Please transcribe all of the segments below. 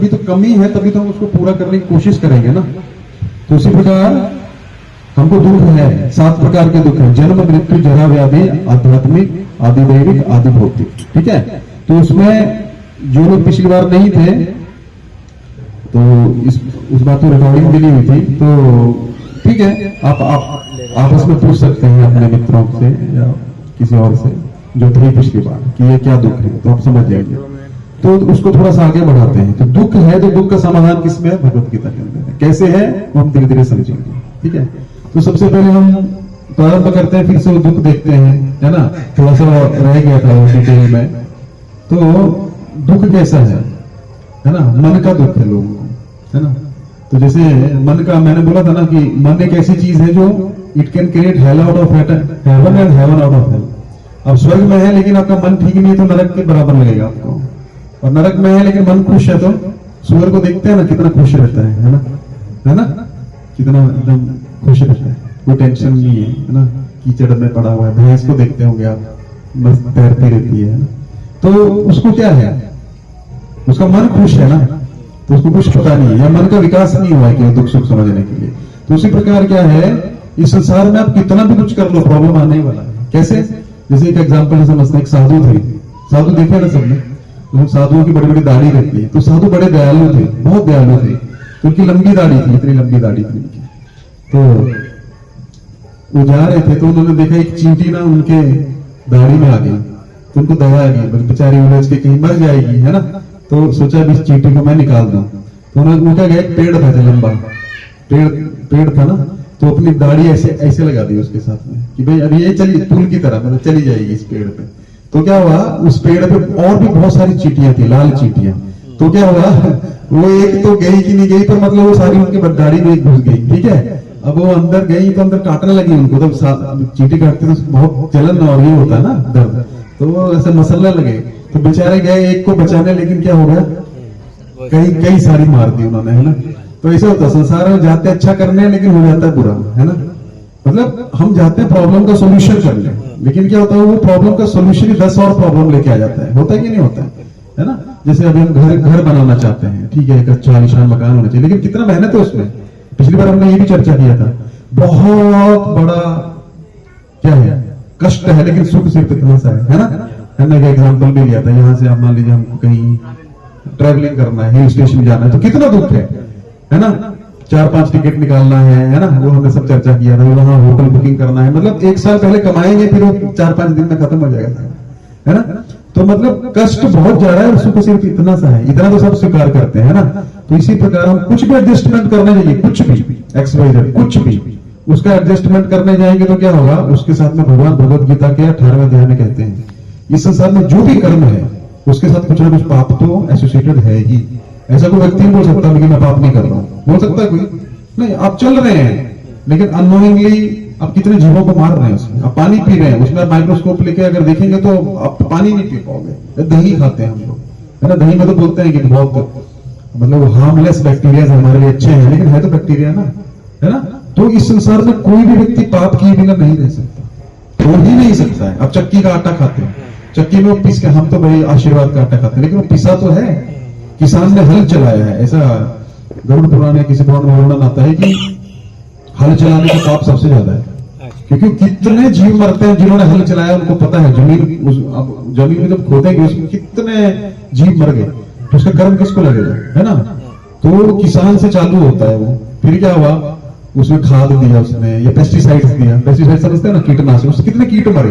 अभी तो कमी है, तभी तो हम उसको पूरा करने की कोशिश करेंगे ना। तो उसी प्रकार हमको दुख है, 7 प्रकार के दुख है, जन्म मृत्यु जरा व्याधि, आध्यात्मिक, आदि दैविक, आदि भौतिक। ठीक है, तो उसमें जो लोग पिछली बार नहीं थे तो उस बात की रिकॉर्डिंग भी नहीं हुई थी, तो ठीक है, आप आपस में पूछ सकते हैं अपने मित्रों से या किसी और से जो थे पिछली बार कि ये क्या दुख है, तो आप समझ जाएंगे। तो उसको थोड़ा सा आगे बढ़ाते हैं। तो दुख है, तो दुख का समाधान किसमें है? भगवत गीता के अंदर है। कैसे है वो हम धीरे धीरे समझेंगे। ठीक है, तो सबसे पहले हम प्रारंभ करते हैं, फिर से वो दुख देखते हैं, है ना। थोड़ा सा रह गया था वो डिटेल में। तो दुख कैसा है ना, मन का दुख है लोगों को, है ना। तो जैसे मन का, मैंने बोला था ना कि मन एक ऐसी चीज है जो it can create hell out of heaven and heaven out of hell. अब स्वर्ग में है लेकिन आपका मन ठीक नहीं है तो नरक के बराबर लगेगा आपको, और नरक में है लेकिन मन खुश है तो स्वर्ग को देखते हैं ना कितना खुश रहता है ना, है ना, कितना एकदम खुश रहता है, कोई टेंशन नहीं है ना, कीचड़ में पड़ा हुआ है। भैंस को देखते होंगे आप, बस तैरती रहती है ना, तो उसको क्या है, उसका मन खुश है ना, तो उसको कुछ पता नहीं है, या मन का विकास नहीं हुआ है कि दुख सुख समझने के लिए। तो उसी प्रकार क्या है, इस संसार में आप कितना भी कुछ कर लो प्रॉब्लम आने वाला है। कैसे, जैसे एक एग्जांपल समझते हैं, एक साधु थे, साधु देखे ना सबने, तो साधुओं की बड़ी बड़ी दाढ़ी रहती है, तो साधु बड़े दयालु थे, बहुत दयालु थे, क्योंकि लंबी दाढ़ी थी, इतनी लंबी दाढ़ी थी उनकी। तो वो जा रहे थे तो उन्होंने देखा एक चींटी ना उनके दाढ़ी में आ गई, तो उनको दया आ गई, बेचारी उलझ के कहीं मर जाएगी, है ना। तो सोचा इस चींटी को मैं निकाल दूं, तो उन्होंने क्या, एक पेड़ था लंबा, पेड़ था ना, तो अपनी दाढ़ी ऐसे लगा दी उसके साथ में कि भाई अभी ये चली पुल की तरह, मतलब चली जाएगी इस पेड़ पे। तो क्या हुआ, उस पेड़ पे और भी बहुत सारी चींटियां थी, लाल चींटियां। तो क्या हुआ, वो एक तो गई कि नहीं गई, पर मतलब वो सारी उनके दाढ़ी में घुस गई। ठीक है, अब वो अंदर गई तो अंदर काटने लगी उनको, तो चींटी काटती तो बहुत जलन और ये होता है ना दर्द, तो वो ऐसे मसलने लगे। तो बेचारे गए एक को बचाने, लेकिन क्या हो गया, कई सारी मार दी उन्होंने, है ना। तो ऐसा होता है संसार में, जाते अच्छा करने लेकिन हो जाता है बुरा, है ना। मतलब हम जाते हैं प्रॉब्लम का सोल्यूशन करने, लेकिन क्या होता है, वो प्रॉब्लम का सोल्यूशन ही 10 और प्रॉब्लम लेके आ जाता है। होता है कि नहीं होता है ना। जैसे अभी हम घर बनाना चाहते हैं, ठीक है, एक अच्छा आलीशान मकान होना चाहिए, लेकिन कितना मेहनत है उसमें। पिछली बार हमने ये भी चर्चा किया था, बहुत बड़ा क्या है, कष्ट है, लेकिन सुख सिर्फ इतना सा है ना। हमने एक एग्जाम्पल भी लिया था, यहाँ से आप मान लीजिए हमको कहीं ट्रैवलिंग करना है, हिल स्टेशन जाना है, तो कितना दुख है ना। 4-5 टिकट निकालना है ना, वो हमने सब चर्चा किया था। वहां होटल बुकिंग करना है, मतलब 1 साल पहले कमाएंगे, फिर वो 4-5 दिन में खत्म हो जाएगा, है ना। तो मतलब कष्ट बहुत ज्यादा है, सुख सिर्फ इतना सा है, इतना तो सब स्वीकार करते हैं ना। तो इसी प्रकार हम कुछ भी एडजस्टमेंट करने जाइए, कुछ भी XYZ कुछ भी उसका एडजस्टमेंट करने जाएंगे तो क्या होगा, उसके साथ में भगवान भगवत गीता के 18वें अध्याय में कहते हैं, इस संसार में जो भी कर्म है उसके साथ कुछ ना कुछ पाप तो एसोसिएटेड है ही। ऐसा कोई व्यक्ति नहीं बोल सकता लेकिन मैं पाप नहीं कर रहा हूं, बोल सकता है कोई नहीं। आप चल रहे हैं लेकिन अननोइंगली आप कितने जीवों को मार रहे हैं उसमें। आप पानी पी रहे हैं, उसमें माइक्रोस्कोप लेके अगर देखेंगे तो आप पानी नहीं पी पाओगे। दही खाते हैं हम लोग, है ना, दही में तो बोलते हैं कि बहुत मतलब हार्मलेस बैक्टीरिया हमारे लिए अच्छे हैं, लेकिन है तो बैक्टीरिया ना, है ना। तो इस संसार में कोई भी व्यक्ति पाप किए बिना नहीं रह सकता, हो ही नहीं सकता है। अब चक्की का आटा खाते हैं, चक्की में वो पीस के, हम तो भाई आशीर्वाद का आटा खाते हैं, लेकिन वो पिसा तो है, किसान ने हल चलाया है। ऐसा गरुड़ पुराण में किसी पुराण में वर्णन आता है कि हल चलाने का पाप सबसे ज्यादा है, क्योंकि कितने जीव मरते हैं जिन्होंने हल चलाया, उनको पता है जमीन में जब खोदेंगे उसमें कितने जीव मर गए, तो उसका कर्म किसको लगेगा, है ना। तो किसान से चालू होता है वो। फिर क्या हुआ, उसमें खाद दिया उसने, या पेस्टिसाइड्स दिया, पेस्टिसाइड समझते हैं ना, कीटनाशक, उससे कितने कीट मरे,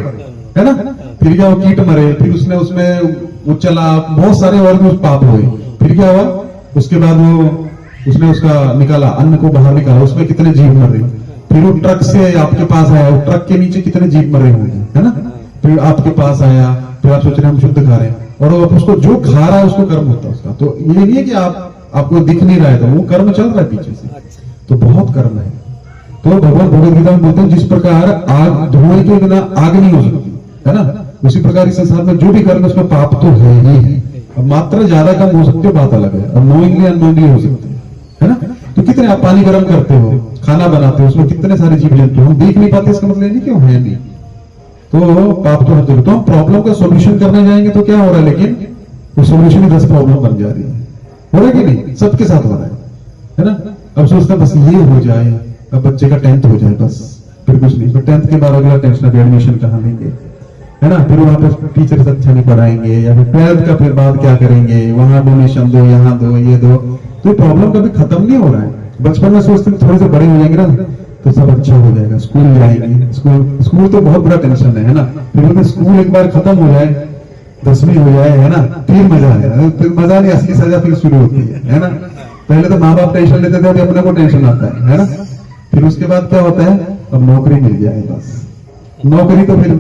है ना। फिर क्या हुआ, कीट मरे, फिर उसने उसमें वो चला, बहुत सारे और भी पाप हुए। फिर क्या हुआ, उसके बाद वो उसने उसका निकाला, अन्न को बाहर निकाला, उसमें कितने जीव मर रहे। फिर वो ट्रक से आपके पास आया, वो ट्रक के नीचे कितने जीव मर रहे होंगे, है ना। फिर आपके पास आया, फिर आप सोच रहे हैं हम शुद्ध खा रहे हैं, और उसको जो खा रहा है उसको कर्म होता है उसका। तो ये नहीं है कि आपको दिख नहीं रहा है, तो वो कर्म चल रहा है पीछे से, तो बहुत कर्म है। तो भगवान भगवद गीता में बोलते हैं, जिस प्रकार आग धुएं के बिना आग नहीं हो सकती, है ना, उसी प्रकार इस संसार में जो भी कर्म उसमें पाप तो है ही। अब मात्रा ज्यादा कम हो सकती है, बात अलग है, और नोइंगली अननोइंगली हो सकती है ना। तो कितने आप पानी गर्म करते हो, खाना बनाते हो, उसमें कितने सारे जीव जंतु हम देख नहीं पाते, इसका मतलब नहीं क्यों है नहीं, तो पाप तो हर जगह। तो हम प्रॉब्लम का सोल्यूशन करने जाएंगे तो क्या हो रहा है, लेकिन वो सोल्यूशन ही 10 प्रॉब्लम बन जा रही हो रहा है कि नहीं? सबके साथ हो रहा है ना? अब सोचता बस ये हो जाए, अब बच्चे का 10th हो जाए, बस फिर कुछ नहीं। फिर 10th के बाद अगला टेंशन है एडमिशन कहाँ लेंगे, है ना? फिर वहां पर टीचर्स अच्छा नहीं पढ़ाएंगे, या फिर 12th का फिर बाद क्या करेंगे, वहां डोनेशन दो, यहाँ दो, ये दो। तो ये प्रॉब्लम कभी खत्म नहीं हो रहा है। बचपन में सोचते थोड़े से बड़े हो जाएंगे ना तो सब अच्छा हो जाएगा, स्कूल जाएंगे, स्कूल तो बहुत बड़ा टेंशन है ना? फिर बोलते स्कूल एक बार खत्म हो जाए, 10वीं हो जाए, है ना, फिर मजा आएगा। फिर मजा नहीं, असली सजा फिर शुरू होती है ना? पहले तो माँ बाप टेंशन लेते थे, अभी अपने को टेंशन आता है ना? फिर उसके बाद क्या होता है, अब नौकरी मिल जाए, बस नौकरी तो फिर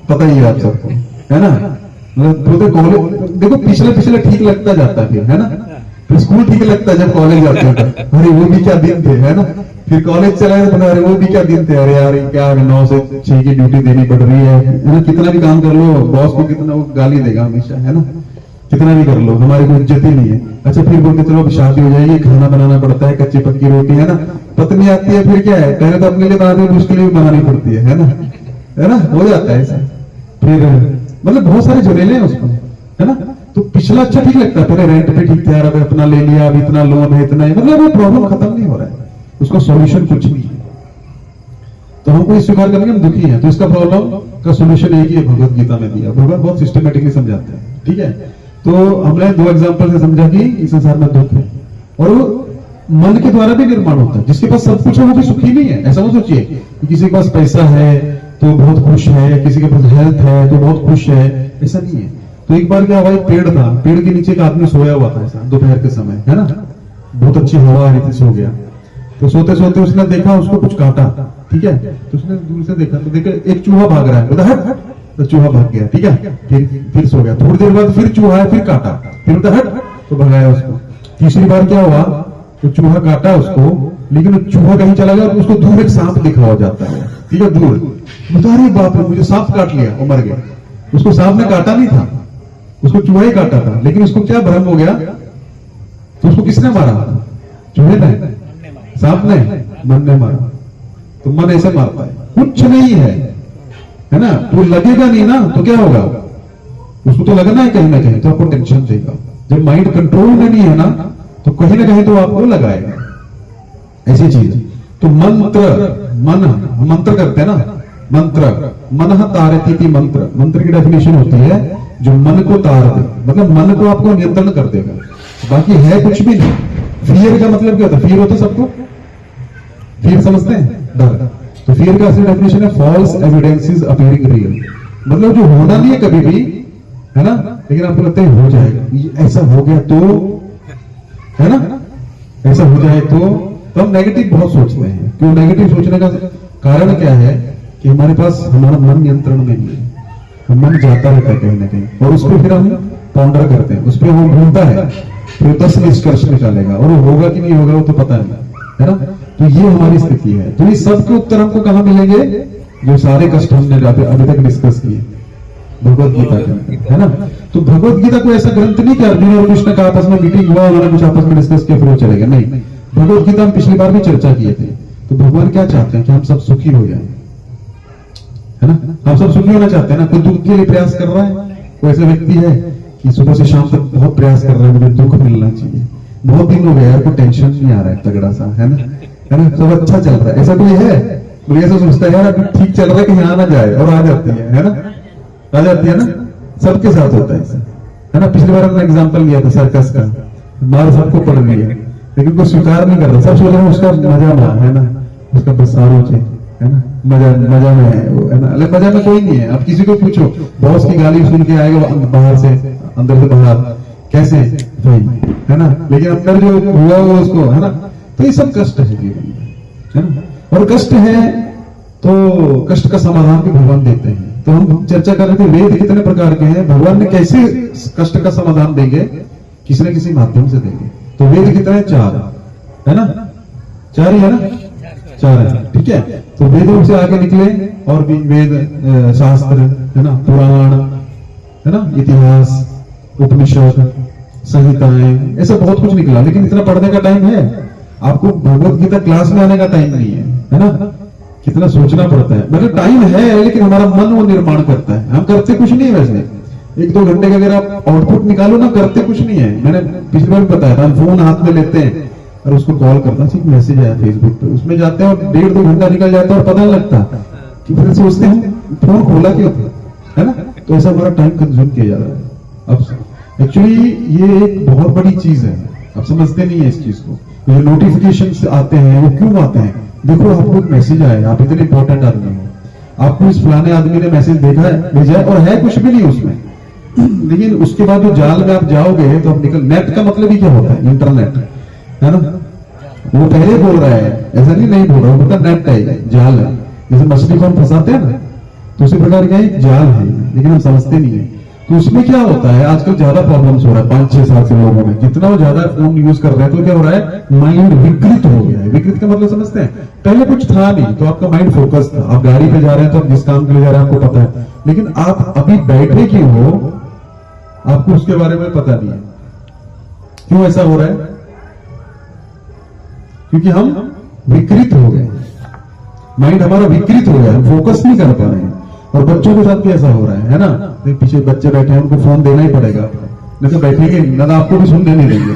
पता ही है आप सबको, है ना? मतलब कॉलेज देखो, पिछले ठीक लगता जाता है, फिर है ना? फिर स्कूल ठीक लगता है, जब कॉलेज जाते हैं अरे वो भी क्या दिन थे, है ना? फिर कॉलेज चला गया तो अरे वो भी क्या दिन थे, अरे यार क्या 9 से 6 की ड्यूटी देनी पड़ रही है ना? कितना भी काम कर लो, बॉस को कितना वो गाली देगा हमेशा, है ना? कितना भी कर लो, हमारी कोई इज्जत ही नहीं है। अच्छा फिर बोलते चलो अब शादी हो जाएगी, खाना बनाना पड़ता है, कच्ची पक्की रोटी, है ना? पत्नी आती है, फिर क्या है, पहले तो अपने लिए बनाती है, उसके लिए भी बनानी पड़ती है ना? है ना? हो जाता है ऐसा। फिर मतलब बहुत सारे झमेले हैं उसमें, है ना? तो पिछला अच्छा ठीक लगता है, पहले रेंट पे ठीक था, अब अपना ले लिया, अब इतना लोन है, इतना है, मतलब वो प्रॉब्लम खत्म नहीं हो रहा है, उसका सॉल्यूशन कुछ नहीं है। तो हमको इस स्वीकार करने में हम दुखी हैं। तो इसका प्रॉब्लम का सॉल्यूशन एक ही भगवत गीता में दिया, भगवान बहुत सिस्टमेटिकली समझाते हैं, ठीक है? तो हमने 2 एग्जाम्पल से समझा कि इस संसार में दुख है और वो मन के द्वारा भी निर्माण होता है। जिसके पास सब कुछ है वो भी सुखी नहीं है। ऐसा मत सोचिए कि किसी के पास पैसा है तो बहुत खुश है, किसी के पास हेल्थ है तो बहुत खुश है, ऐसा नहीं है। तो एक बार क्या हुआ, एक पेड़ था, पेड़ के नीचे एक आदमी सोया हुआ था ऐसा दोपहर के समय, है ना? बहुत अच्छी हवा आ रही थी, सो गया। तो सोते सोते उसने देखा उसको कुछ काटा, ठीक है? तो उसने दूर से देखा तो देखा एक चूहा भाग रहा है, बोला हट हट, तो चूहा भाग गया, ठीक है? फिर सो गया। थोड़ी देर बाद फिर चूहा है, फिर काटा, फिर बोला हट, तो भगाया उसको। तीसरी बार क्या हुआ, तो चूहा काटा उसको, लेकिन चूहा कहीं चला गया, उसको दूर एक सांप दिखा हो जाता है, ठीक है? दूर अरे बाप रे, मुझे सांप काट लिया, वो मर गया। उसको सांप ने काटा नहीं था, उसको चूहा ही काटा था, लेकिन उसको क्या भ्रम हो गया, तो उसको किसने मारा? चूहे ने, सांप ने, मन ने मारा। तो मन ऐसे मारता है, कुछ नहीं है ना? तो लगेगा नहीं ना तो क्या होगा, उसको तो लगना है कहीं ना कहीं, तो आपको टेंशन देगा। जब माइंड कंट्रोल में नहीं है ना तो कहीं ना कहीं तो आपको लगाएगा, ऐसी चीज। तो मंत्र करते हैं ना, मंत्र मन तारती मंत्र, मंत्र की डेफिनेशन होती है जो मन को तार दे, मतलब मन को आपको नियंत्रण कर देगा, बाकी है कुछ भी नहीं। फियर का मतलब क्या होता है? फियर होता है सबको, फियर समझते हैं, डर। तो फियर का असली डेफिनेशन है फॉल्स एविडेंसेस अपीयरिंग रियल, मतलब जो होना नहीं है कभी भी, है ना, लेकिन आपको लगता है हो जाएगा, ऐसा हो गया तो, है ना, ऐसा हो जाए तो हम नेगेटिव बहुत सोचते हैं। क्यों नेगेटिव सोचने का कारण क्या है कि हमारे पास हमारा मन नियंत्रण में नहीं है, हम मन जाता रहता है कहीं ना कहीं, और उस पर फिर हम पॉन्डर करते हैं, उस पर वो घूमता है, फिर 10 निष्कर्ष निकालेगा, और वो होगा कि नहीं होगा वो तो पता नहीं, है ना? तो ये हमारी स्थिति है। तो ये सबके उत्तर हमको कहां मिलेंगे? जो सारे कष्ट हमने अभी तक डिस्कस किए भगवत गीता के अंदर, है ना? तो भगवत गीता को ऐसा ग्रंथ नहीं कि अर्जुन और कृष्ण का आपस में मीटिंग हुआ, उन्होंने कुछ आपस में डिस्कस किया फिर वो चलेगा, नहीं। भगवत गीता हम पिछली बार भी चर्चा किए थे। तो भगवान क्या चाहते हैं कि हम सब सुखी हो जाए, है ना? हम सब सुखी होना चाहते हैं ना। कोई दुख के लिए प्रयास कर रहा है, कोई ऐसा व्यक्ति है कि सुबह से शाम तक बहुत प्रयास कर रहा है मुझे दुख मिलना चाहिए, बहुत दिन हो गया यार, कोई टेंशन नहीं आ रहा है तगड़ा सा, है ना, सब अच्छा चल रहा है, ऐसा कोई है? कोई ऐसा सोचता है यार अभी ठीक चल रहा है कहीं आना जाए, और आ जाती है ना, आ जाती है ना? सबके साथ होता है ऐसा, है ना? पिछली बार हमने एग्जाम्पल लिया था सर्कस का, मार सबको पड़ रही है लेकिन कोई स्वीकार नहीं कर रहा, सब सोच रहे हैं उसका मजा ना, है ना, उसका बस सारो है ना, मजा में है वो, है ना? अलग मजा में कोई नहीं है। अब किसी को पूछो, बॉस की गाली सुन के आएगा बाहर से, अंदर से बाहर, कैसे भाई, है ना? लेकिन अंदर जो हुआ वो उसको, है ना? तो ये सब कष्ट है जीवन में, है ना? और कष्ट है तो कष्ट का समाधान भी भगवान देते हैं। तो हम चर्चा कर रहे थे वेद कितने प्रकार के हैं, भगवान ने कैसे कष्ट का समाधान देंगे, किसी न किसी माध्यम से देंगे। तो वेद कितने? 4, है ना? 4 ही है ना? 4 है, ठीक है? तो वेदों से आगे निकले और भी वेद, शास्त्र, है ना, पुराण, है ना, इतिहास, उपनिषद, संहिताएं, ऐसा बहुत कुछ निकला। लेकिन इतना पढ़ने का टाइम है आपको? भगवत गीता क्लास में आने का टाइम नहीं है ना? कितना सोचना पड़ता है, मतलब टाइम है लेकिन हमारा मन वो निर्माण करता है, हम करते कुछ नहीं है वैसे, एक दो घंटे का अगर आप आउटपुट निकालो ना, करते कुछ नहीं है। मैंने पिछली बार बताया था, हम फोन हाथ में लेते हैं और उसको कॉल करता, सिर्फ मैसेज आया फेसबुक पे, उसमें जाते हैं और 1.5-2 घंटा निकल जाता है और पता नहीं लगता कि फिर सोचते हैं फोन खोला क्यों था, है ना। तो ऐसा हमारा टाइम कंज्यूम किया जा रहा है। अब एक्चुअली ये एक बहुत बड़ी चीज है, आप समझते नहीं है इस चीज को। ये नोटिफिकेशन आते हैं, वो क्यों आते हैं? देखो आपको एक मैसेज आया, आप इतने इंपॉर्टेंट आदमी हो, आपको इस फलाने आदमी ने मैसेज देखा है, भेजा है और है कुछ भी नहीं उसमें, लेकिन उसके बाद जो जाल में आप जाओगे तो आप निकल। नेट का मतलब ही क्या होता है? इंटरनेट, है ना। वो पहले बोल रहा है, ऐसा नहीं बोल रहा, वो बोलता नेट है, जाल है। जैसे मछली को हम फंसाते हैं ना, तो उसी प्रकार का एक जाल है, लेकिन हम समझते नहीं है। तो उसमें क्या होता है, आजकल ज्यादा प्रॉब्लम्स हो रहा है 5-6 साल से लोगों में, जितना वो ज्यादा फोन यूज कर रहे हैं तो क्या हो रहा है, माइंड विकृत हो गया है। विकृत का मतलब समझते हैं? पहले कुछ था नहीं तो आपका माइंड फोकस था, आप गाड़ी पे जा रहे हैं तो आप जिस काम के लिए जा रहे हैं आपको पता है, लेकिन आप अभी बैठे क्यों हो आपको उसके बारे में पता नहीं है। क्यों ऐसा हो रहा है? क्योंकि हम विकृत हो गए, माइंड हमारा विकृत हो गया, हम फोकस नहीं कर पा रहे हैं। और बच्चों के साथ भी ऐसा हो रहा है ना। पीछे बच्चे बैठे हैं, उनको फोन देना ही पड़ेगा, नहीं तो बैठेंगे ना, आपको भी सुनने नहीं देंगे,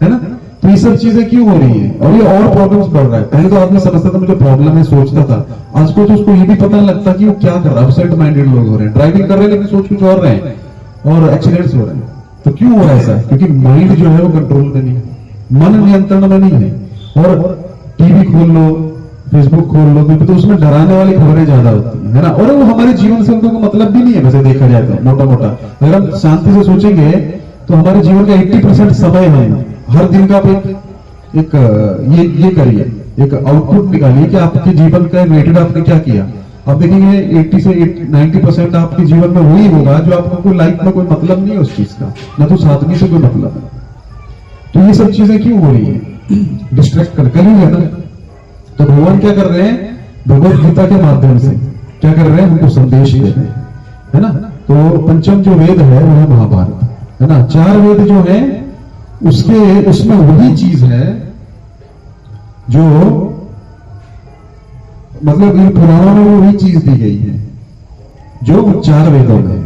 है ना। तो ये सब चीजें क्यों हो रही है और ये और प्रॉब्लम्स बढ़ रहा है। पहले तो आदमी समझता था मुझे प्रॉब्लम है, सोचता था, आजकल तो उसको ये भी पता नहीं लगता कि वो क्या कर रहा है। अपसेट माइंडेड लोग हो रहे हैं, ड्राइविंग कर रहे हैं लेकिन सोच कुछ और रहे हैं और एक्सीडेंट्स हो रहे हैं। तो क्यों हो रहा है ऐसा? क्योंकि माइंड जो है वो कंट्रोल में नहीं है, मन नियंत्रण में नहीं है। और टीवी खोल लो, फेसबुक खोल लो, क्योंकि तो उसमें डराने वाली खबरें ज्यादा होती है ना। और वो हमारे जीवन से उनको मतलब भी नहीं है, वैसे देखा जाए तो मोटा मोटा अगर हम शांति से सोचेंगे तो हमारे जीवन का 80% समय है। हर दिन का आप एक ये करिए, एक आउटपुट निकालिए कि आपके जीवन का रिलेटेड आपने क्या किया। आप देखेंगे 80 से 90% आपके जीवन में वही होगा जो आपको कोई लाइफ में कोई मतलब नहीं है उस चीज का, ना तो सादगी से कोई मतलब है। तो ये सब चीजें क्यों हो रही है? डिस्ट्रैक्ट कर है ना। तो भगवान क्या कर रहे हैं? भगवत गीता के माध्यम से क्या कर रहे हैं? हमको संदेश दे रहे हैं, है ना। तो पंचम जो वेद है वो है महाभारत, है ना। 4 वेद जो है उसमें वही चीज है जो मतलब इन पुराणों में वही चीज दी गई है जो 4 वेदों में है,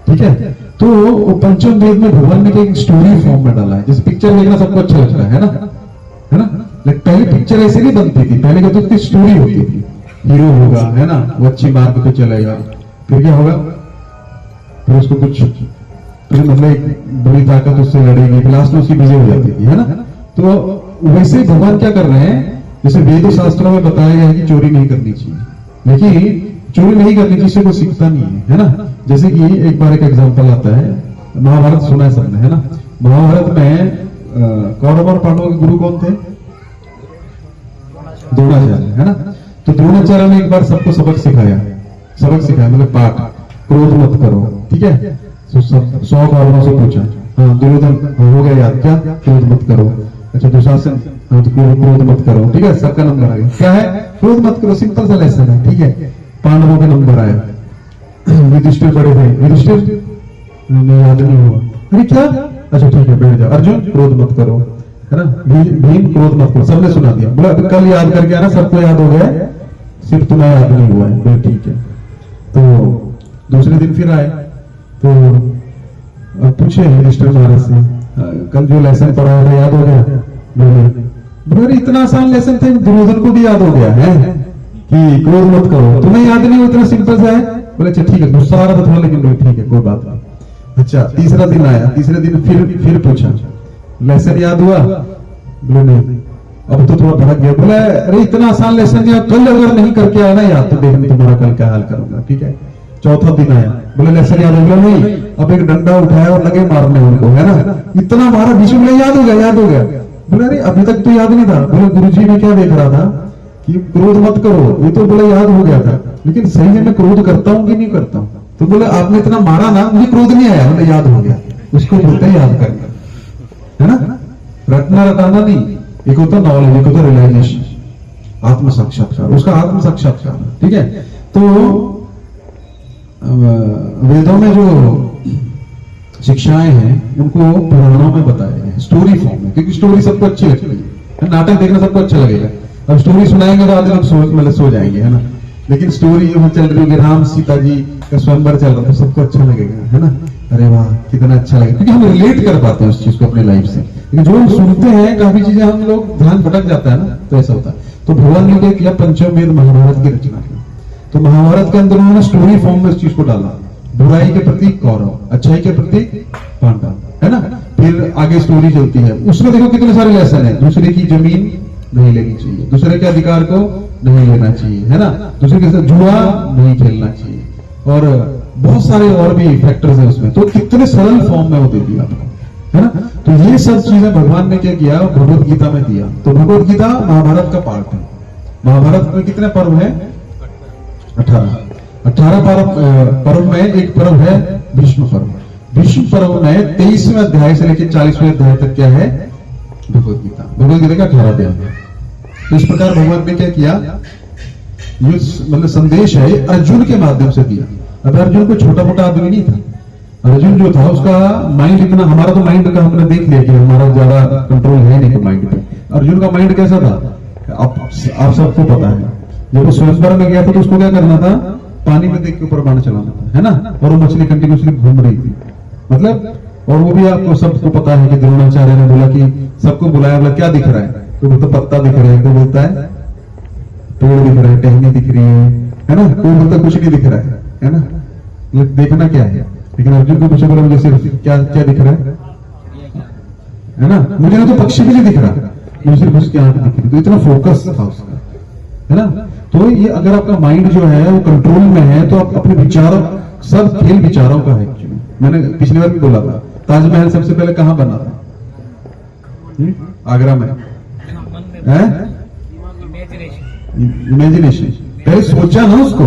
ठीक है। तो पंचम वेद में भगवान ने एक स्टोरी फॉर्म में डाला है। जैसे पिक्चर देखना सबको अच्छा लगता है ना, है ना। लेकिन पहले पिक्चर ऐसे नहीं बनती थी, पहले क्या तो उसकी स्टोरी होती थी, हीरो होगा, है ना, वो अच्छी मार्ग पे चलेगा, फिर क्या होगा, फिर उसको कुछ मतलब एक बड़ी ताकत उससे लड़ेगी, फिर लास्ट में उसकी विजय हो जाती थी, है ना। तो वैसे भगवान क्या कर रहे हैं, जैसे वेद शास्त्रों में बताया गया है कि चोरी नहीं करनी चाहिए, लेकिन चोरी नहीं करनी चाहिए से कोई सीखता नहीं है ना। जैसे कि एक बार एक एग्जांपल आता है, महाभारत सुना है सबने, है ना। महाभारत में कौरव और पांडवों के गुरु कौन थे? द्रोणाचार्य, है ना। तो द्रोणाचार्य ने एक बार सबको सबक सिखाया मतलब पाठ, क्रोध मत करो, ठीक है। तो 100 कौरवों से पूछा, हाँ दुर्योधन हो गया याद, क्या? क्रोध मत करो। अच्छा दुशासन, हाँ तो क्रोध मत करो, ठीक है। सबका नंबर आ गया, क्या है? क्रोध मत करो, सिंपल सा लेसन है, ठीक है। पांडवों का नंबर आया, युधिष्ठिर बड़े थे, युधिष्ठिर याद नहीं हुआ, अरे क्या? अच्छा ठीक है बैठ जाओ। अर्जुन क्रोध मत करो, है ना। भीम क्रोध मत करो, सबने सुना दिया। बोला कल याद करके आना, सबको याद हो गया, सिर्फ तुम्हें याद नहीं हुआ है, बोले ठीक है। तो दूसरे दिन फिर आए तो पूछे युधिष्ठिर महाराज से, कल जो लेसन पढ़ाया था याद हो गया? बोले इतना आसान लेसन था, दुर्योधन को भी याद हो गया है कि क्रोध मत करो, तुम्हें याद नहीं हो, इतना सिंपल सा है। बोले अच्छा ठीक है, गुस्सा आ रहा था थोड़ा, लेकिन ठीक है कोई बात नहीं। अच्छा तीसरा दिन आया, तीसरे दिन फिर पूछा, लेसन याद हुआ? बोले नहीं, अब तो थोड़ा भड़क गया। बोले अरे इतना आसान लेसन दिया, कल अगर नहीं करके आया ना याद तो देखना तुम्हारा कल क्या हाल करूंगा, ठीक है। चौथा दिन आया, बोले लेसन याद हो गया? नहीं। अब एक डंडा उठाया और लगे मारने उनको, है ना। इतना मारा बीच में, याद हो गया। बोले अरे अभी तक तो याद नहीं था। बोले गुरुजी मैं क्या देख रहा था कि क्रोध मत करो, ये तो बोले याद हो गया था, लेकिन सही में मैं क्रोध करता हूँ कि नहीं करता हूँ? तो बोले आपने इतना मारा ना, मुझे क्रोध नहीं आया, मुझे याद हो गया। उसको बोलते हैं याद करना, है ना। रटना रटाना नहीं, एक होता नॉलेज, एक होता रियलाइजेशन, आत्म साक्षात्कार, उसका आत्म साक्षात्कार, ठीक है। तो वेदों में जो शिक्षाएं हैं उनको पुराणों में बताया गया है स्टोरी फॉर्म में, क्योंकि स्टोरी सबको अच्छी लगती है। नाटक देखना सबको अच्छा लगेगा, अब स्टोरी सुनाएंगे तो आधे लोग सो जाएंगे, है ना। लेकिन स्टोरी जो चल रही है, राम सीता जी का स्वयंवर चल रहा है, तो सबको अच्छा लगेगा, है ना। अरे वाह कितना अच्छा लगा, क्योंकि हम रिलेट कर पाते हैं उस चीज को अपने लाइफ से। लेकिन जो हम सुनते हैं काफी चीजें हम लोग ध्यान भटक जाता है ना, तो ऐसा होता है। तो भगवान ने क्या किया, पंचमवेद महाभारत की रचना की। तो महाभारत के अंदर उन्होंने स्टोरी फॉर्म में इस चीज को डाला, बुराई के प्रति कौरव, अच्छाई के प्रति पांडव, है ना। फिर आगे स्टोरी चलती है, उसमें देखो कितने सारे लेसन है। दूसरे की जमीन नहीं लेनी चाहिए, दूसरे के अधिकार को नहीं लेना चाहिए, है ना। दूसरे के साथ जुआ नहीं खेलना चाहिए, और बहुत सारे और भी फैक्टर्स है उसमें। तो कितने सरल फॉर्म में वो दे दिया आपको, है ना। तो ये सब चीजें भगवान ने क्या किया, भगवत गीता में दिया। तो भगवत गीता महाभारत का पार्ट है। महाभारत में कितने पर्व है, 18 पर्व में एक पर्व है भीष्म पर्व। भीष्म पर्व में 23वें अध्याय से लेकर 40वें अध्याय तक क्या है, भगवत गीता। भगवत गीता का 18 अध्याय है। तो इस प्रकार भगवान ने क्या किया, ये मतलब संदेश है अर्जुन के माध्यम से दिया। अब अर्जुन कोई छोटा मोटा आदमी नहीं था। अर्जुन जो था उसका माइंड इतना, हमारा तो माइंड का हमने देख लिया कि हमारा ज्यादा कंट्रोल है नहीं माइंड पे। अर्जुन का माइंड कैसा था, आप सबको पता है। जब वो स्वयंवर में गया था तो उसको क्या करना था, पानी में देख के ऊपर बाण चलाना था, है ना। और वो मछली कंटिन्यूसली घूम रही थी, मतलब। और वो भी आपको सबको पता है कि द्रोणाचार्य ने बोला कि सबको बुलाया, बोला क्या दिख रहा है, तो बोलता पत्ता दिख रहा है, तो बोलता है पेड़ दिख रहा है, टहनी दिख रही है ना। कोई बोलता कुछ नहीं दिख रहा है ना। देखना क्या है, लेकिन अर्जुन को पूछा, बोला मुझे सिर्फ क्या क्या दिख रहा है ना। मुझे ना तो पक्षी भी नहीं दिख रहा, मुझे सिर्फ उसकी आंख दिख रही। तो इतना फोकस था उसका, है ना। तो ये अगर आपका माइंड जो है वो कंट्रोल में है, तो आप अपने विचारों, सब खेल विचारों का है। एक्चुअली मैंने पिछली बार भी बोला था, ताजमहल सबसे पहले कहां बना था, आगरा में, है इमेजिनेशन। पहले सोचा ना उसको,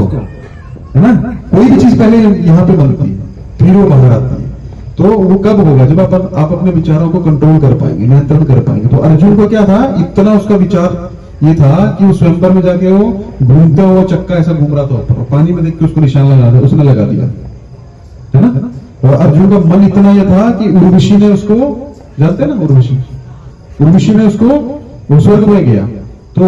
है ना। कोई भी चीज पहले यहाँ पे बनती है, फिर वो बाहर आती है। तो वो कब होगा, जब आप अपने विचारों को कंट्रोल कर पाएंगे, नियंत्रण कर पाएंगे। तो अर्जुन को क्या था, इतना उसका विचार ये था कि वो स्वयंवर में जाके वो घूमता हुआ चक्का ऐसा घूम रहा था ऊपर, पानी में देख के उसको निशान लगा दिया, उसने लगा दिया, है ना। और अर्जुन का मन इतना यह था कि उर्वशी ने उसको, जानते हैं ना उर्वशी ने उसको स्वर्ग में गया। तो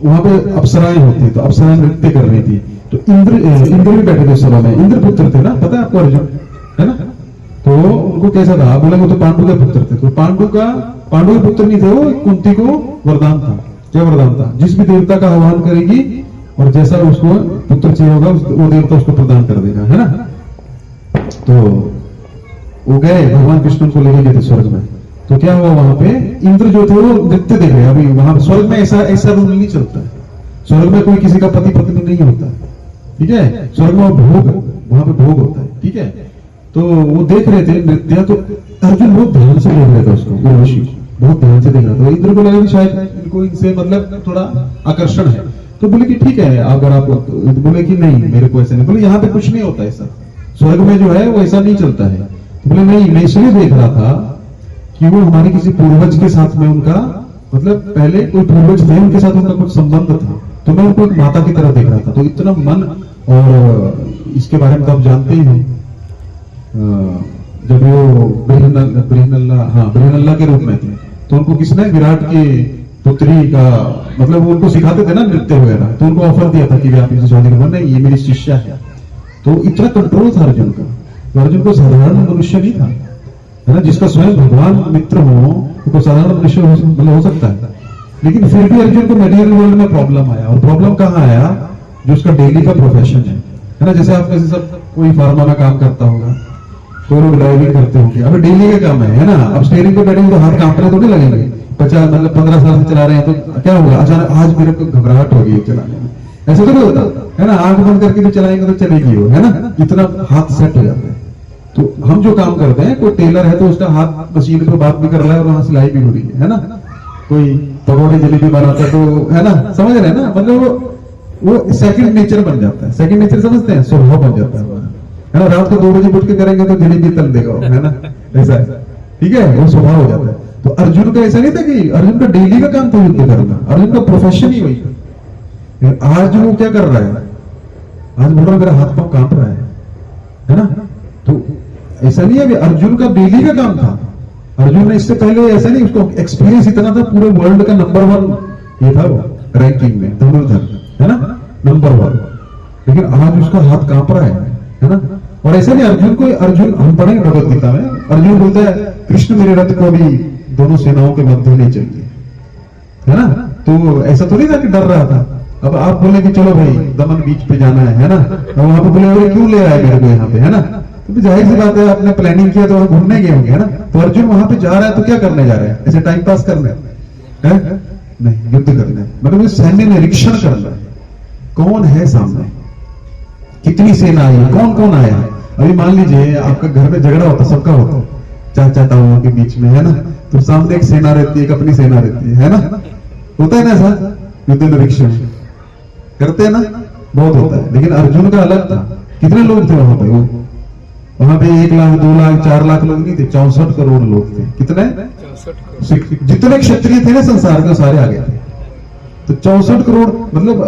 वहां पे अप्सराएं होती, तो अप्सराएं नृत्य कर रही थी। तो इंद्र भी बैठे थे सभा में, इंद्र पुत्र थे ना, पता है आपको अर्जुन, है ना। तो उनको कैसा था, बोला वो तो पांडु के पुत्र थे। तो पांडु के पुत्र नहीं थे वो, कुंती को वरदान था। क्या वरदान था, जिस भी देवता का आह्वान करेगी और जैसा उसको पुत्र चाहिए होगा वो देवता उसको प्रदान कर देगा, है ना। तो वो गए, भगवान कृष्ण को लेके गए थे स्वर्ग में। तो क्या हुआ, वहां पे इंद्र जो थे वो नृत्य देख रहे। अभी वहां स्वर्ग में ऐसा रूल नहीं चलता है। स्वर्ग में कोई किसी का पति पत्नी नहीं होता, ठीक है। स्वर्ग में वहां पे भोग होता है, ठीक है। तो वो देख रहे थे नृत्य, तो अर्जुन बहुत ध्यान से देख रहे थे उसको, उर्वशी बहुत ध्यान से देख रहा था। इंद्र को लगा कि शायद इनको इनसे मतलब थोड़ा आकर्षण है। तो बोले कि ठीक है, अगर आप, बोले कि नहीं मेरे को ऐसा नहीं। बोले यहाँ पे कुछ नहीं होता ऐसा, स्वर्ग में जो है वो ऐसा नहीं चलता है। तो बोले नहीं, मैं इसलिए देख रहा था कि वो हमारे किसी पूर्वज के साथ में उनका, मतलब पहले कोई पूर्वज थे, उनके साथ उनका कुछ संबंध था। तो मैं उनको एक माता की तरह देख रहा था। तो इतना मन, और इसके बारे में तो आप जानते ही हैं, जब वो बृहन्नला के रूप में थे, तो उनको किसने, विराट की पुत्री का, मतलब वो उनको सिखाते थे ना नृत्य वगैरह। तो उनको ऑफर दिया था कि आप इनसे शादी करो, नहीं ये मेरी शिष्या है। तो इतना कंट्रोल था अर्जुन का। अर्जुन को साधारण मनुष्य नहीं था, है ना। जिसका स्वयं भगवान मित्र हो तो साधारण मनुष्य हो सकता है। लेकिन फिर भी अर्जुन को मेटीरियल वर्ल्ड में प्रॉब्लम आया। और प्रॉब्लम कहाँ आया, जो उसका डेली का प्रोफेशन है ना। जैसे आप में सब कोई फार्मा में काम करता होगा, कोई लोग ड्राइविंग करते होंगे, अब डेली का काम है ना। अब स्टीयरिंग पे बैठेंगे तो हाथ कांपने तो नहीं लगेंगे। 15 साल से चला रहे हैं तो क्या होगा, अचानक आज मेरे को घबराहट हो गई चलाने में, ऐसा तो नहीं होता, है ना। आंख बंद करके भी चलाएंगे तो चलेगी वो, है ना। इतना हाथ सेट हो जाता है। तो हम जो काम करते हैं, कोई टेलर है तो उसका हाथ मशीन पे बात भी कर रहा है और वहां सिलाई भी हो रही है ना। कोई पकौड़े जलेबी बनाता है तो, है ना, समझ रहे हैं ना। मतलब वो सेकंड नेचर बन जाता है। सेकंड नेचर समझते हैं, स्वभाव बन जाता है ना। रात को 2 बजे उठ के करेंगे तो जलेबी तल देगा, है ना, ऐसा है, ठीक है। वो स्वभाव हो जाता है। तो अर्जुन का ऐसा नहीं था कि अर्जुन का डेली का काम था युद्ध करना, अर्जुन का प्रोफेशन ही वही था। आज वो क्या कर रहा है, आज बोल रहा मेरा हाथ पांव कांप रहा है ना। तो ऐसा नहीं है कि अर्जुन का डेली का काम था। अर्जुन ने इससे पहले ऐसा नहीं, उसको एक्सपीरियंस इतना था, पूरे वर्ल्ड का नंबर 1 ये था वो रैंकिंग में, धनुर्धर, है ना, नंबर 1। लेकिन आज उसका हाथ कांप रहा है ना। और ऐसा नहीं अर्जुन को, अर्जुन हम पढ़ेंगे भगवत गीता में, अर्जुन बोलता है कृष्ण मेरे रथ को भी दोनों सेनाओं के मध्य ले चलिए, है ना। तो ऐसा तो नहीं था कि डर रहा था। अब आप बोले कि चलो भाई दमन बीच पे जाना है ना, तो वहां पे बोले क्यों ले रहा है मेरे को यहाँ पे, है ना। तो जाहिर सी बात है आपने प्लानिंग किया तो वहां घूमने गए होंगे, है ना। तो अर्जुन वहां पे जा रहा है तो क्या करने जा रहा है, ऐसे टाइम पास करने है? नहीं, युद्ध करने, मतलब सैन्य निरीक्षण करना है, कौन है सामने, कितनी सेना आई, कौन कौन आया। अभी मान लीजिए आपका घर में झगड़ा होता, सबका होता, चाचा ताऊ के बीच में, है ना। तो सामने एक सेना रहती है, एक अपनी सेना रहती है ना। होता है ना ऐसा, युद्ध निरीक्षण करते हैं ना, बहुत होता है। लेकिन अर्जुन का अलग था। कितने लोग थे वहां पे? वो वहां पे 1 लाख 2 लाख 4 लाख लोग नहीं थे, 64 करोड़ लोग थे। कितने? 64। जितने क्षत्रिय थे ना संसार के सारे आ गए थे। तो 64 करोड़ मतलब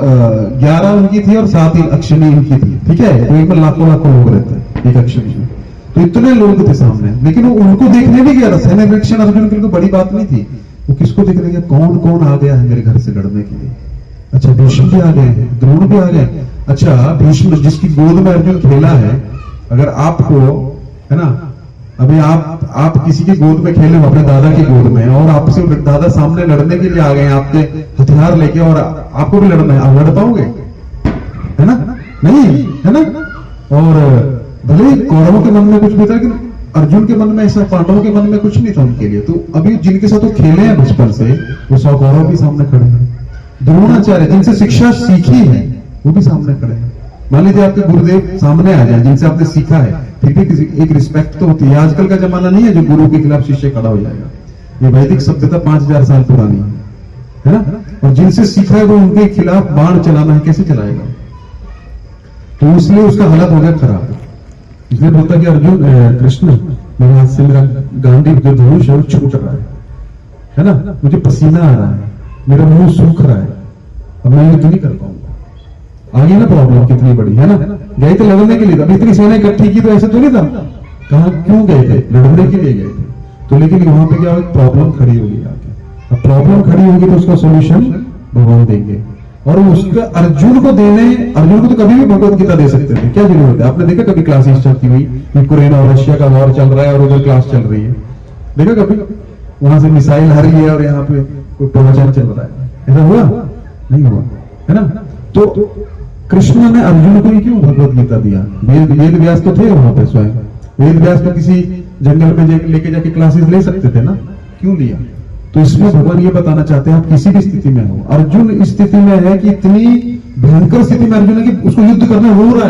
11 उनकी थी और 7 ही अक्षनी इनकी थी, ठीक है। तो एक में लाखों लाखों लोग रहते हैं एक अक्षनी में। तो इतने लोग थे सामने, लेकिन वो उनको देखने भी गया था। सैन्य निरीक्षण अर्जुन के लिए बड़ी बात नहीं थी। वो किसको देखने गया, कौन कौन आ गया है मेरे घर से लड़ने के लिए। अच्छा भीष्म भी आ गए हैं, द्रोण भी आ गए। अच्छा भीष्म जिसकी गोद में अर्जुन खेला है, अगर आपको, है ना, अभी आप किसी की गोद में खेले हो, अपने दादा की गोद में, और आपसे दादा सामने लड़ने के लिए आ गए, आपके हथियार लेके, और आपको भी लड़ना है, आप लड़ पाओगे? है ना, नहीं, है ना। और भले ही कौरवों के मन में कुछ भी था, लेकिन अर्जुन के मन में ऐसा, पांडवों के मन में कुछ नहीं था उनके लिए। तो अभी जिनके साथ वो खेले हैं बचपन से, वो 100 कौरव भी सामने खड़े हैं। द्रोणाचार्य जिनसे शिक्षा सीखी है वो भी सामने खड़े हैं। मान लीजिए आपके गुरुदेव सामने आ जाए जिनसे आपने सीखा है, फिर भी एक रिस्पेक्ट तो होती है। आजकल का जमाना नहीं है जो गुरु के खिलाफ शिष्य खड़ा हो जाएगा। ये वैदिक सभ्यता 5000 साल पुरानी है ना। और जिनसे सीखा है वो उनके खिलाफ बाण चलाना है, कैसे चलाएगा? तो इसलिए उसका हालत हो गया खराब। इसलिए बोलता कि अर्जुन कृष्ण मेरे हाथ से मेरा गांधी जो धनुष है वो छूट रहा है ना, मुझे पसीना आ रहा है, मेरा मुंह सूख रहा है, अब मैं युद्ध नहीं कर पाऊंगा। आगे ना प्रॉब्लम कितनी बड़ी है ना। गए थे लड़ने के लिए, अभी इतनी सेना इकट्ठी की तो ऐसे तो नहीं था। कहा क्यों गए थे? लड़ने के लिए गए थे। तो लेकिन वहां पे क्या प्रॉब्लम खड़ी होगी आगे। अब प्रॉब्लम खड़ी होगी तो उसका सोल्यूशन भगवान देंगे। और उसका अर्जुन को देने, अर्जुन को तो कभी भी भगवत गीता दे सकते थे, क्या जरूरत है? आपने देखा कभी क्लासेस चलती हुई, यूक्रेन और रशिया का वॉर चल रहा है और उधर क्लास चल रही है, देखा कभी? वहां से मिसाइल आ रही है और यहाँ पे कोई प्रवचन चल रहा है, ऐसा हुआ? नहीं हुआ, है ना। तो कृष्ण ने अर्जुन को ही क्यों भगवत गीता दिया? वेद व्यास तो थे वहां पे स्वयं। वेद व्यास को किसी जंगल में लेके जाके क्लासेस ले सकते थे ना, क्यों लिया? तो इसमें भगवान ये बताना चाहते हैं आप किसी भी स्थिति में हो, अर्जुन इस स्थिति में है कि इतनी भयंकर स्थिति में अर्जुन है कि उसको युद्ध करना हो रहा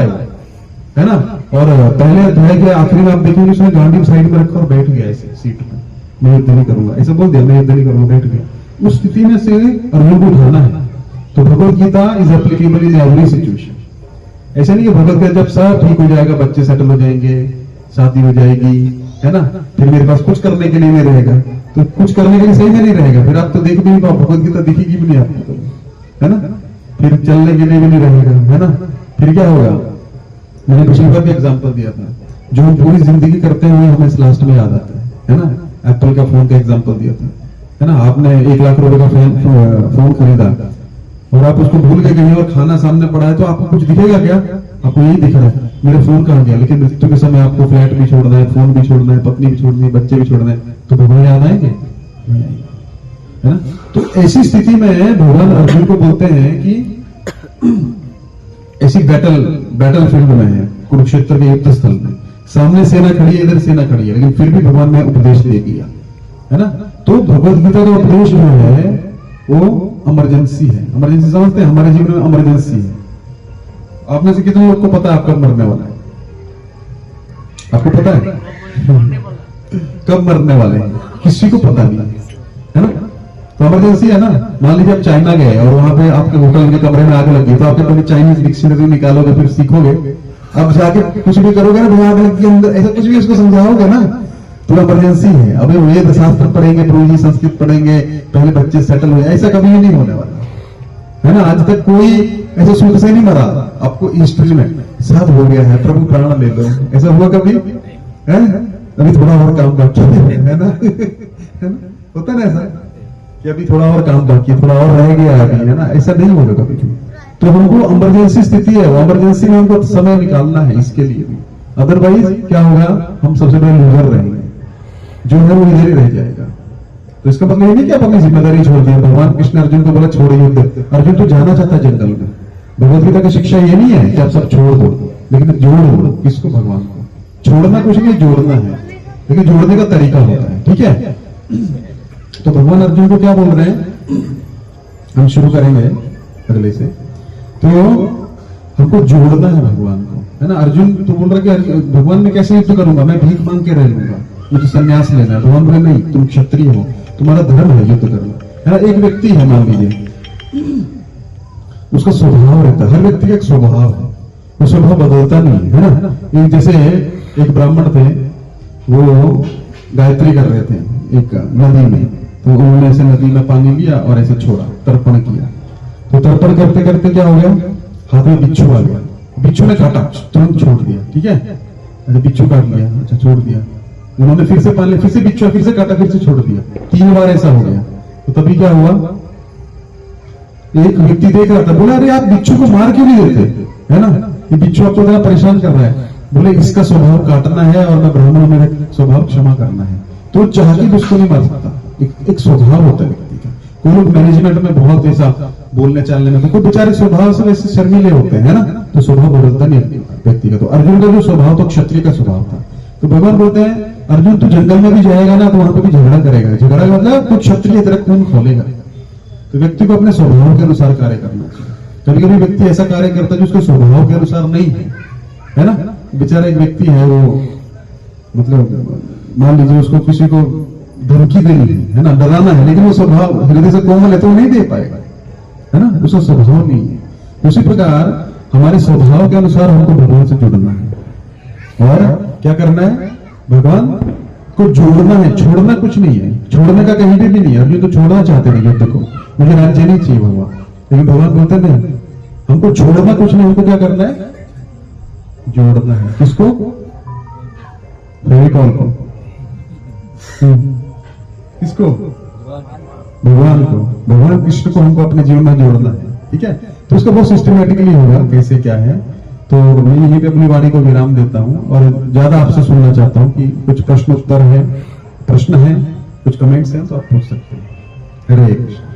है ना। और पहले अध्याय के आखिरी में आप देखेंगे उसने गांडी साइड में रखा और बैठ गया ऐसे सीट में, मैं युद्ध नहीं करूंगा, ऐसा बोल दिया, मैं युद्ध नहीं करूंगा, बैठ गया। उस स्थिति में से अर्जुन को उठाना है। तो Bhagavad Gita is applicable in every situation. ऐसा नहीं कि भगवत गीता जब सब ठीक हो जाएगा, बच्चे सेटल हो जाएंगे, शादी हो जाएगी, है ना, फिर मेरे पास कुछ करने के लिए नहीं रहेगा, तो कुछ करने के लिए सही में नहीं रहेगा, फिर आप तो देख भी नहीं पाओ, भगवत गीता दिखेगी भी नहीं आपको, है ना। फिर चलने के लिए भी नहीं रहेगा, है ना। फिर क्या होगा? मैंने पिछली बार भी एग्जाम्पल दिया था, जो हम पूरी जिंदगी करते हुए हमें लास्ट में याद आता है ना। एप्पल का फोन का एग्जाम्पल दिया था, है ना। आपने 1 लाख रुपए का फोन खरीदा और आप उसको भूल गए कहीं और खाना सामने पड़ा है, तो आपको कुछ दिखेगा क्या? आपको यही दिख रहा है मेरा फोन कहाँ गया। लेकिन मृत्यु के समय आपको फ्लैट भी छोड़ना है, फोन भी छोड़ना है, पत्नी भी छोड़नी है, बच्चे भी छोड़ना है, तो भगवान याद आएंगे, है ना। तो ऐसी स्थिति में भगवान अर्जुन को बोलते हैं कि ऐसी बैटल फील्ड में है, कुरुक्षेत्र के युद्ध स्थल में, सामने सेना खड़ी है, इधर सेना खड़ी है, लेकिन फिर भी भगवान ने उपदेश दे दिया, है ना। तो भगवत गीता का उपदेश जो है वो इमरजेंसी है। इमरजेंसी समझते हैं, हमारे जीवन में इमरजेंसी है। आप में से कितने लोग को पता है आप कब मरने वाला है? आपको पता है कब मरने वाले हैं? किसी को पता नहीं, है ना। तो इमरजेंसी है ना। मान लीजिए आप चाइना गए और वहां पे आपके होटल के कमरे में आग लगी, तो आपके पहले चाइनीज डिक्शनरी निकालोगे, फिर सीखोगे, अब जाके कुछ भी करोगे ना, भगवान आग लगी अंदर, ऐसा कुछ भी उसको समझाओगे ना, तो इमरजेंसी है। अभी वेद शास्त्र पढ़ेंगे, प्रभु संस्कृत पढ़ेंगे, पहले बच्चे सेटल हुए, ऐसा कभी भी नहीं होने वाला, है ना। आज तक कोई ऐसे सुख से नहीं मरा आपको हिस्ट्री में, सब हो गया है, प्रभु प्राण ले लो, ऐसा हुआ कभी? है अभी थोड़ा और काम बाकी है ना, होता ना ऐसा कि अभी थोड़ा और काम बाकी, थोड़ा और रह गया अभी, है ना, ऐसा नहीं होगा कभी भी। तो हमको इमरजेंसी स्थिति है, वो इमरजेंसी में हमको समय निकालना है इसके लिए भी, अदरवाइज क्या होगा, हम सबसे बड़े लूजर रहेंगे, जो है वो इधर ही रह जाएगा। तो इसका मतलब ये नहीं कि आप अपनी जिम्मेदारी छोड़ दिया। भगवान कृष्ण अर्जुन को बोला छोड़ो युद्ध, अर्जुन तो जाना चाहता है जंगल में। भगवत गीता की शिक्षा ये नहीं है कि आप सब छोड़ दो, लेकिन जोड़ दो। किसको? भगवान को। छोड़ना कुछ नहीं, जोड़ना है, लेकिन जोड़ने का तरीका होता है। ठीक है, तो भगवान अर्जुन को क्या बोल रहे हैं, हम शुरू करेंगे अगले से। तो हमको जोड़ना है भगवान को, है ना। अर्जुन तो बोल रहा है कि भगवान मैं कैसे युद्ध करूंगा, मैं भीख मांग के रह लूंगा, मुझे संन्यास लेना है। भगवान बोले नहीं, तुम क्षत्रिय हो, तुम्हारा धर्म है युद्ध करना, है ना। एक व्यक्ति है, मान लीजिए, उसका स्वभाव रहता है, हर व्यक्ति का एक स्वभाव है, वो स्वभाव बदलता नहीं है ना। एक जैसे एक ब्राह्मण थे, वो गायत्री कर रहे थे एक नदी में, तो उन्होंने ऐसे नदी में पानी लिया और ऐसे छोड़ा, तर्पण किया। तो तर्पण करते करते क्या हो गया, हाथ में बिच्छू आ गया, बिच्छू ने काटा, तुरंत छोड़ दिया। ठीक है, अच्छा बिच्छू काट लिया, अच्छा छोड़ दिया। उन्होंने फिर से पानी, फिर से बिच्छू, फिर से काटा, फिर से छोड़ दिया, 3 बार ऐसा हो गया। तो तभी क्या हुआ, एक व्यक्ति देख रहा था, बोला अरे आप बिच्छू को मार क्यों नहीं देते, है ना, ये बिच्छू आपको इतना परेशान कर रहा है। बोले इसका स्वभाव काटना है और मैं ब्राह्मण, मेरा स्वभाव क्षमा करना है। तो चाह के उसको नहीं मार सकता, एक स्वभाव होता है व्यक्ति का। कोई लोग मैनेजमेंट में बहुत ऐसा बोलने चालने में, तो कोई बेचारे स्वभाव से वैसे शर्मीले होते हैं, है ना, तो स्वभाव बदलता नहीं व्यक्ति का। तो अर्जुन का जो स्वभाव तो क्षत्रिय का स्वभाव था। तो भगवान बोलते हैं अर्जुन तू जंगल में भी जाएगा ना, तो वहां पर भी झगड़ा करेगा, झगड़ा मतलब कुछ क्षत्रिय तरह खून खोलेगा। तो व्यक्ति को अपने स्वभाव के अनुसार कार्य करना चाहिए। कभी कभी व्यक्ति ऐसा कार्य करता है जो उसके स्वभाव के अनुसार नहीं है ना। बेचारा एक व्यक्ति है, वो मतलब मान लीजिए उसको किसी को धमकी देनी है ना, डराना है, लेकिन वो स्वभाव हृदय से कोमल है तो वो नहीं दे पाएगा, है ना, उसका स्वभाव नहीं है। उसी प्रकार हमारे स्वभाव के अनुसार हमको भगवान से जुड़ना है और क्या करना है, भगवान को जोड़ना है, छोड़ना कुछ नहीं है। छोड़ने का कहीं भी नहीं है। अर्जुन तो छोड़ना चाहते हैं युद्ध को, मुझे राज्य नहीं चाहिए भगवान, लेकिन भगवान बोलते नहीं, हमको छोड़ना कुछ नहीं, हमको क्या करना है, जोड़ना है। किसको? फेविकॉल को। किसको? भगवान को, भगवान कृष्ण को हमको अपने जीवन में जोड़ना है। ठीक है, तो उसका बहुत सिस्टमेटिकली होगा, कैसे क्या है। तो मैं यहीं पे अपनी वाणी को विराम देता हूं और ज्यादा आपसे सुनना चाहता हूं कि कुछ प्रश्न उत्तर है, प्रश्न है, कुछ कमेंट्स हैं तो आप पूछ सकते हैं। हरे कृष्ण।